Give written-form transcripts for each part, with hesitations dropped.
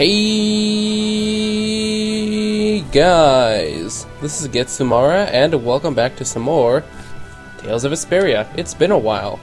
Hey guys, this is Getsumara, and welcome back to some more Tales of Vesperia. It's been a while.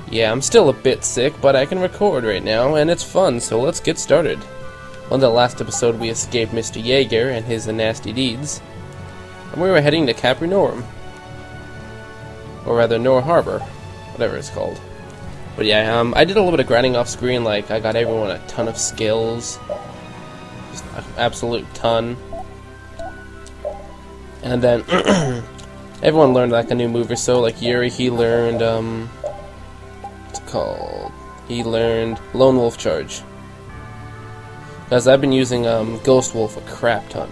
Yeah, I'm still a bit sick, but I can record right now, and it's fun, so let's get started. On the last episode, we escaped Mr. Jaeger and his nasty deeds, and we were heading to Caprinorum. Or rather, Nor Harbor, whatever it's called. But yeah, I did a little bit of grinding off screen, like, I got everyone a ton of skills. Just an absolute ton. And then, everyone learned, like, a new move or so, like Yuri, he learned, what's it called? He learned Lone Wolf Charge. Because I've been using, Ghost Wolf a crap ton.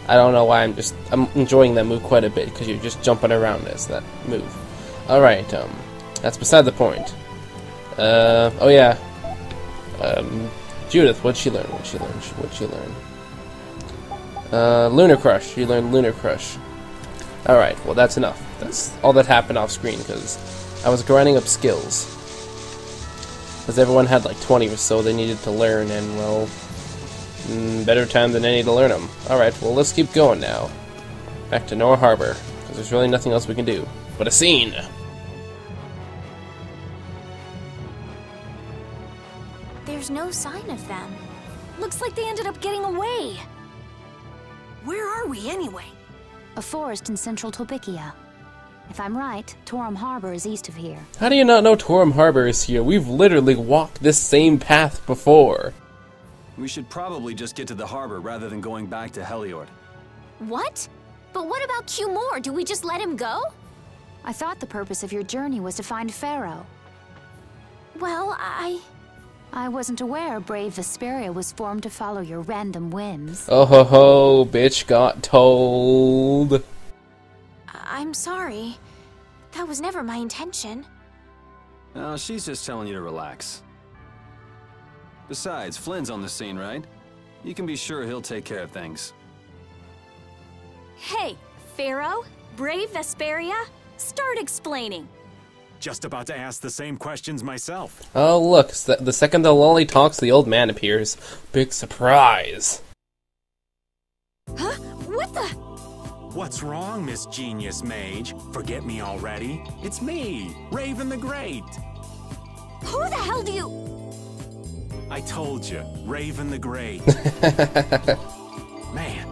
I don't know why, I'm enjoying that move quite a bit, because you're just jumping around as that move. Alright, that's beside the point. Oh yeah. Judith, what'd she learn? Lunar Crush. She learned Lunar Crush. Alright, well that's enough. That's all that happened off screen, because I was grinding up skills. Because everyone had like 20 or so they needed to learn, and well, better time than any to learn them. Alright, well let's keep going now. Back to Nor Harbor, because there's really nothing else we can do. But a scene! There's no sign of them. Looks like they ended up getting away. Where are we anyway? A forest in central Tobikia. If I'm right, Torum Harbor is east of here. How do you not know Torum Harbor is here? We've literally walked this same path before. We should probably just get to the harbor rather than going back to Heliord. What? But what about Q-More? Do we just let him go? I thought the purpose of your journey was to find Pharaoh. Well, I wasn't aware brave Vesperia was formed to follow your random whims. Oh ho ho, bitch got told. I'm sorry. That was never my intention. Oh, she's just telling you to relax. Besides, Flynn's on the scene, right? You can be sure he'll take care of things. Hey, Pharaoh? Brave Vesperia? Start explaining. Just about to ask the same questions myself. Oh look, the second the lolly talks, the old man appears. Big surprise. Huh? What the? What's wrong, Miss Genius Mage? Forget me already? It's me, Raven the Great. Who the hell do you... I told you, Raven the Great. Man,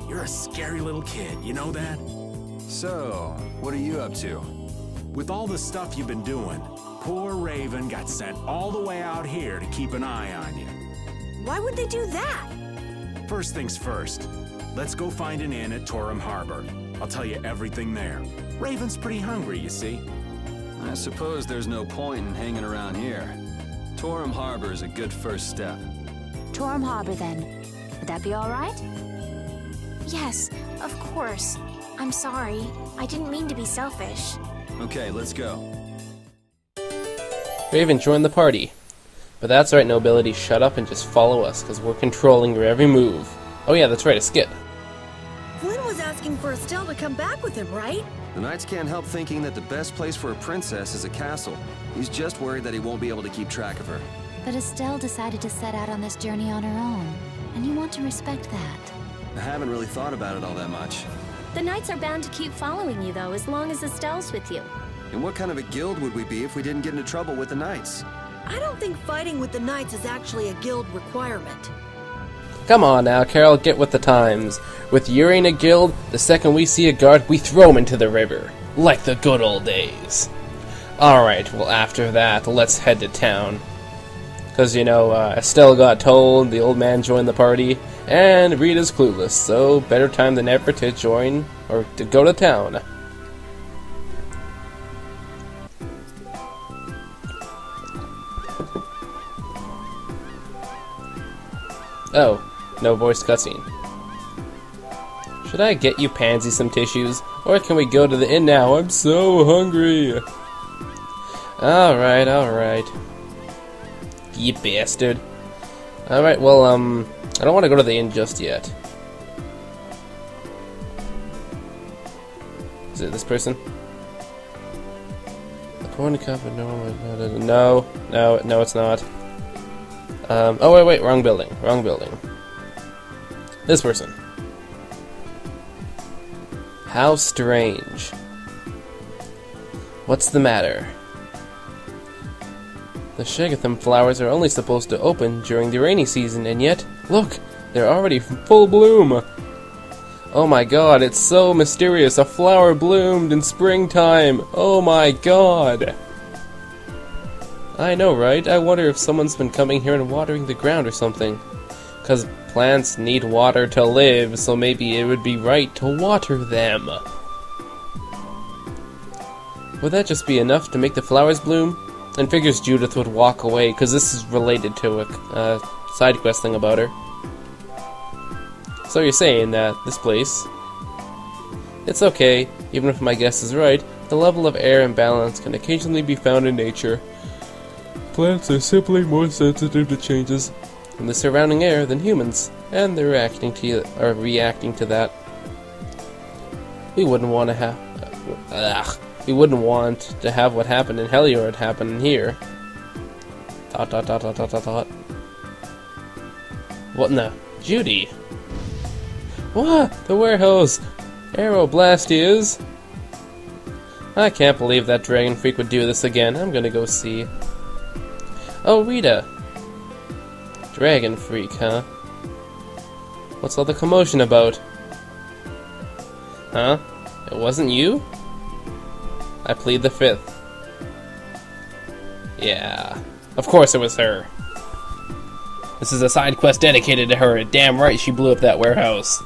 you're a scary little kid, you know that? So, what are you up to? With all the stuff you've been doing, poor Raven got sent all the way out here to keep an eye on you. Why would they do that? First things first, let's go find an inn at Torum Harbor. I'll tell you everything there. Raven's pretty hungry, you see. I suppose there's no point in hanging around here. Torum Harbor is a good first step. Torum Harbor, then. Would that be all right? Yes, of course. I'm sorry. I didn't mean to be selfish. Okay, let's go. Raven joined the party. But that's right, nobility, shut up and just follow us, because we're controlling your every move. Oh yeah, that's right, a skit. Flynn was asking for Estelle to come back with him, right? The Knights can't help thinking that the best place for a princess is a castle. He's just worried that he won't be able to keep track of her. But Estelle decided to set out on this journey on her own, and you want to respect that. I haven't really thought about it all that much. The Knights are bound to keep following you, though, as long as Estelle's with you. And what kind of a guild would we be if we didn't get into trouble with the Knights? I don't think fighting with the Knights is actually a guild requirement. Come on now, Carol, get with the times. With Yuri in a guild, the second we see a guard, we throw him into the river. Like the good old days. Alright, well after that, let's head to town. Because, you know, Estelle got told, the old man joined the party, and Rita's clueless, so better time than ever to join, or to go to town. Oh, no voice cutscene. Should I get you Pansy some tissues, or can we go to the inn now? I'm so hungry. Alright. You bastard. Alright, well, I don't want to go to the inn just yet. Is it this person? The corn cup, no, it's not. Oh, wait, wrong building. Wrong building. This person. How strange. What's the matter? The Shagatham flowers are only supposed to open during the rainy season, and yet, look, they're already in full bloom. Oh my god, it's so mysterious. A flower bloomed in springtime. Oh my god. I know, right? I wonder if someone's been coming here and watering the ground or something. 'Cause plants need water to live, so maybe it would be right to water them. Would that just be enough to make the flowers bloom? And figures Judith would walk away, because this is related to a side quest thing about her. So you're saying that this place... It's okay, even if my guess is right, the level of air imbalance can occasionally be found in nature. Plants are simply more sensitive to changes in the surrounding air than humans, and they're reacting to that. We wouldn't want to have... we wouldn't want to have what happened in Heliord happen here. ... What in the... Judy! What? The warehouse! Aeroblastias! I can't believe that dragon freak would do this again. I'm gonna go see. Oh, Rita! Dragon freak, huh? What's all the commotion about? Huh? It wasn't you? I plead the fifth. Yeah. Of course it was her. This is a side quest dedicated to her. Damn right she blew up that warehouse.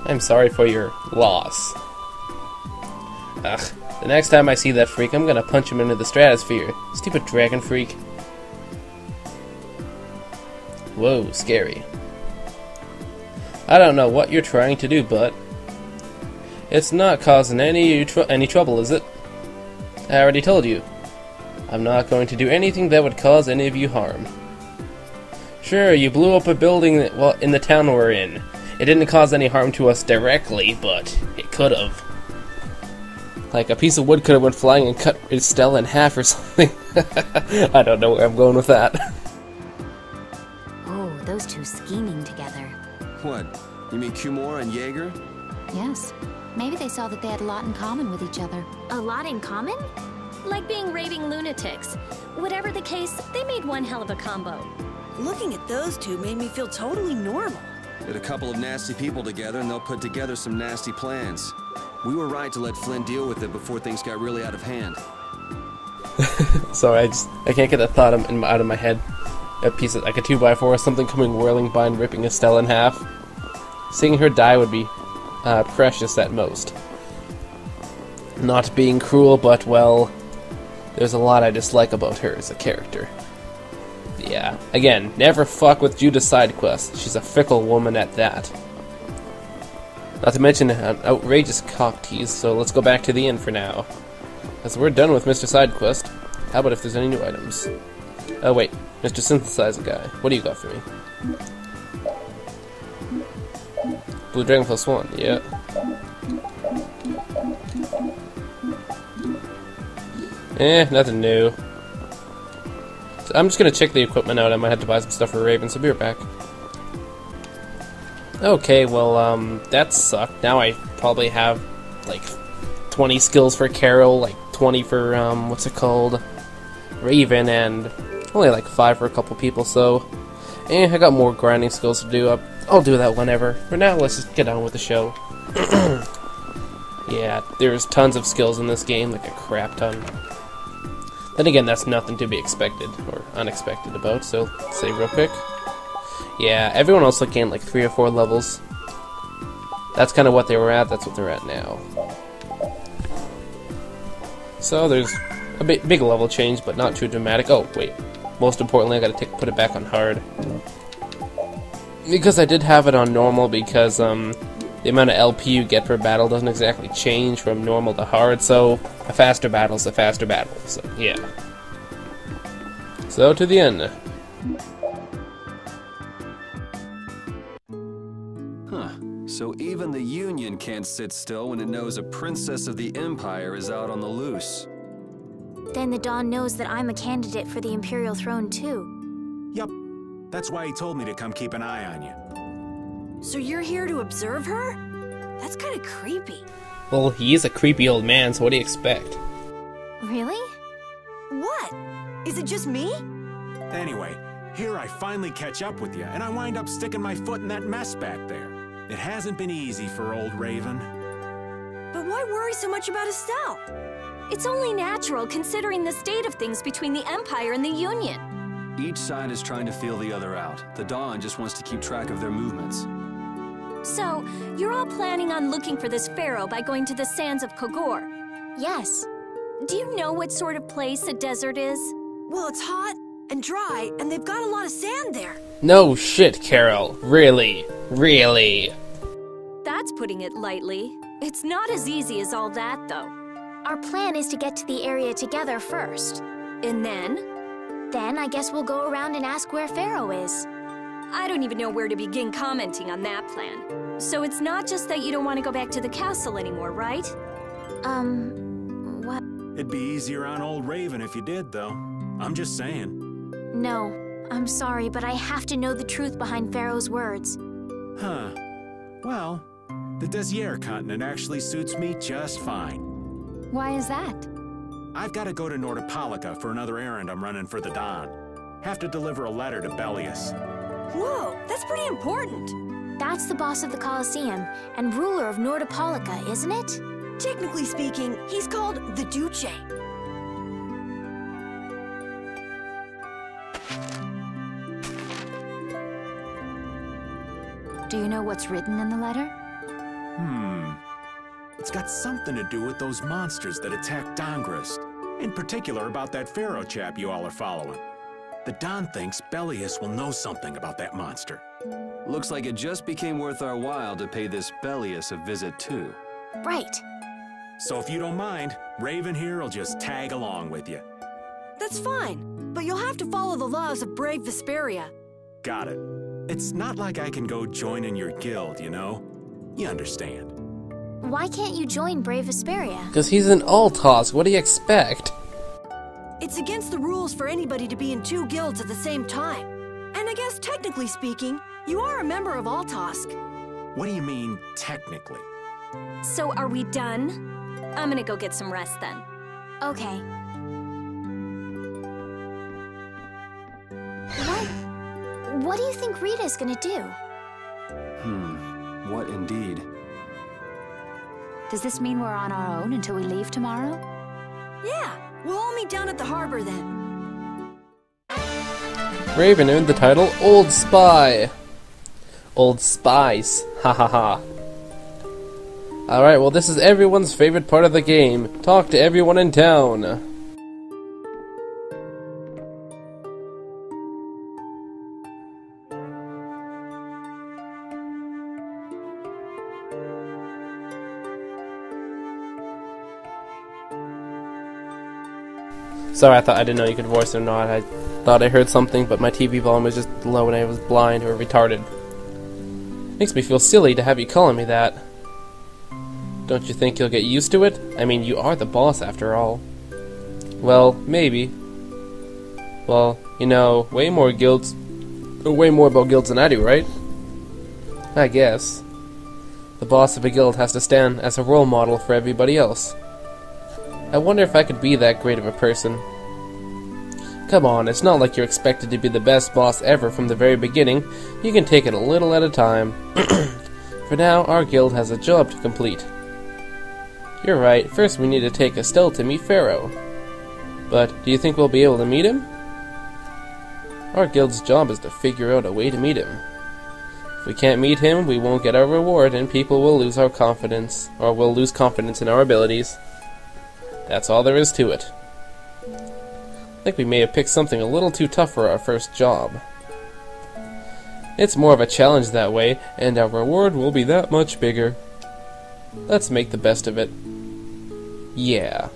I'm sorry for your loss. Ugh. The next time I see that freak, I'm gonna punch him into the stratosphere. Stupid dragon freak. Whoa, scary. I don't know what you're trying to do, but... It's not causing any trouble, is it? I already told you. I'm not going to do anything that would cause any of you harm. Sure, you blew up a building in the town we're in. It didn't cause any harm to us directly, but it could have. Like a piece of wood could have went flying and cut Estelle in half or something. I don't know where I'm going with that. Oh, those two scheming together. What? You mean Kumora and Jaeger? Yes. Maybe they saw that they had a lot in common with each other. A lot in common? Like being raving lunatics. Whatever the case, they made one hell of a combo. Looking at those two made me feel totally normal. Get a couple of nasty people together and they'll put together some nasty plans. We were right to let Flynn deal with it before things got really out of hand. Sorry, I can't get that thought out of my head. A piece of, like a 2x4 or something coming whirling by and ripping Estelle in half. Seeing her die would be precious at most. Not being cruel, but, well, there's a lot I dislike about her as a character. Yeah, again, never fuck with Judah's side quest. She's a fickle woman at that. Not to mention an outrageous cock tease, so let's go back to the inn for now. As we're done with Mr. Side Quest, how about if there's any new items? Oh wait, Mr. Synthesizer Guy, what do you got for me? Blue Dragon +1, yeah. Nothing new. So I'm just gonna check the equipment out. I might have to buy some stuff for Raven, so be right back. Okay, well, that sucked. Now I probably have, like, 20 skills for Karol, like, 20 for, what's it called? Raven, and only, like, 5 for a couple people, so... I got more grinding skills to do. I'll do that whenever. For now, let's just get on with the show. Yeah, there's tons of skills in this game, like a crap ton. Then again, that's nothing to be expected, or unexpected about, so let's save real quick. Yeah, everyone else gained like 3 or 4 levels. That's kind of what they were at, that's what they're at now. So there's a big level change, but not too dramatic. Oh, wait. Most importantly, I gotta put it back on hard. Because I did have it on normal, because the amount of LP you get per battle doesn't exactly change from normal to hard, so a faster battle's a faster battle, so yeah. So to the end. Huh. So even the Union can't sit still when it knows a princess of the Empire is out on the loose. Then the Dawn knows that I'm a candidate for the Imperial throne too. Yup. That's why he told me to come keep an eye on you. So you're here to observe her? That's kind of creepy. Well, he is a creepy old man, so what do you expect? Really? What? Is it just me? Anyway, here I finally catch up with you, and I wind up sticking my foot in that mess back there. It hasn't been easy for old Raven. But why worry so much about Estelle? It's only natural considering the state of things between the Empire and the Union. Each side is trying to feel the other out. The Dawn just wants to keep track of their movements. So, you're all planning on looking for this pharaoh by going to the sands of Kogor. Yes. Do you know what sort of place a desert is? Well, it's hot and dry, and they've got a lot of sand there. No shit, Carol. Really? Really? That's putting it lightly. It's not as easy as all that, though. Our plan is to get to the area together first. And then? Then I guess we'll go around and ask where Pharaoh is. I don't even know where to begin commenting on that plan. So it's not just that you don't want to go back to the castle anymore, right? What? It'd be easier on old Raven if you did, though. I'm just saying. No. I'm sorry, but I have to know the truth behind Pharaoh's words. Huh. Well, the Desier continent actually suits me just fine. Why is that? I've got to go to Nordopolica for another errand I'm running for the Don. Have to deliver a letter to Bellius. Whoa, that's pretty important. That's the boss of the Colosseum and ruler of Nordopolica, isn't it? Technically speaking, he's called the Duce. Do you know what's written in the letter? It's got something to do with those monsters that attacked Dongrist. In particular about that pharaoh chap you all are following. The Don thinks Bellius will know something about that monster. Looks like it just became worth our while to pay this Bellius a visit too. Right. So if you don't mind, Raven here will just tag along with you. That's fine, but you'll have to follow the laws of brave Vesperia. Got it. It's not like I can go join in your guild, you know? You understand. Why can't you join Brave Vesperia? Because he's an Altosk, what do you expect? It's against the rules for anybody to be in two guilds at the same time. And I guess technically speaking, you are a member of Altosk. What do you mean, technically? So are we done? I'm gonna go get some rest then. Okay. What do you think Rita's gonna do? What indeed? Does this mean we're on our own until we leave tomorrow? Yeah, we'll all meet down at the harbor then. Raven earned the title Old Spy. Old Spice. Ha ha ha. Alright, well this is everyone's favorite part of the game. Talk to everyone in town. Sorry, I didn't know you could voice or not. I thought I heard something, but my TV volume was just low and I was blind or retarded. Makes me feel silly to have you calling me that. Don't you think you'll get used to it? I mean, you are the boss after all. Well, maybe. Well, you know, way more about guilds than I do, right? I guess. The boss of a guild has to stand as a role model for everybody else. I wonder if I could be that great of a person. Come on, it's not like you're expected to be the best boss ever from the very beginning. You can take it a little at a time. For now, our guild has a job to complete. You're right, first we need to take Estelle to meet Pharaoh. But, do you think we'll be able to meet him? Our guild's job is to figure out a way to meet him. If we can't meet him, we won't get our reward and people will lose our confidence, or will lose confidence in our abilities. That's all there is to it. I think we may have picked something a little too tough for our first job. It's more of a challenge that way, and our reward will be that much bigger. Let's make the best of it. Yeah.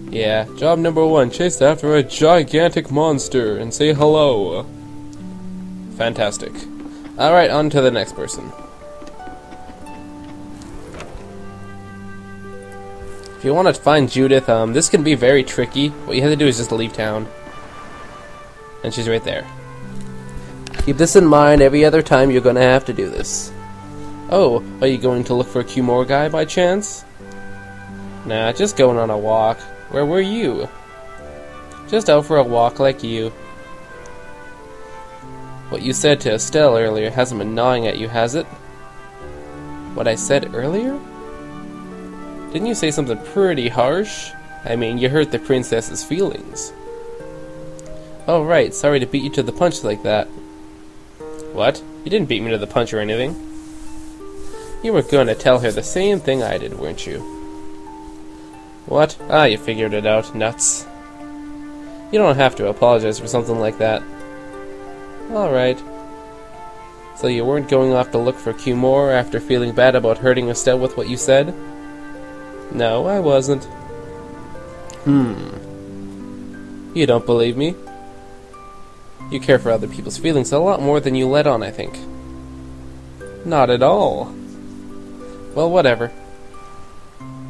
Yeah, job number 1, chase after a gigantic monster and say hello. Fantastic. Alright, on to the next person. If If you want to find Judith, this can be very tricky. What you have to do is just leave town. And she's right there. Keep this in mind every other time you're gonna have to do this. Oh, are you going to look for a Cumore guy by chance? Nah, just going on a walk. Where were you? Just out for a walk like you. What you said to Estelle earlier hasn't been gnawing at you, has it? What I said earlier? Didn't you say something pretty harsh? I mean, you hurt the princess's feelings. Oh right, sorry to beat you to the punch like that. What? You didn't beat me to the punch or anything. You were gonna tell her the same thing I did, weren't you? What? Ah, you figured it out, nuts. You don't have to apologize for something like that. Alright. So you weren't going off to look for Cumore after feeling bad about hurting Estelle with what you said? No, I wasn't. You don't believe me? You care for other people's feelings a lot more than you let on, I think. Not at all. Well, whatever.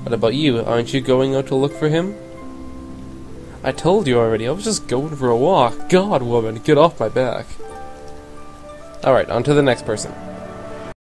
What about you? Aren't you going out to look for him? I told you already, I was just going for a walk. God, woman, get off my back. Alright, on to the next person.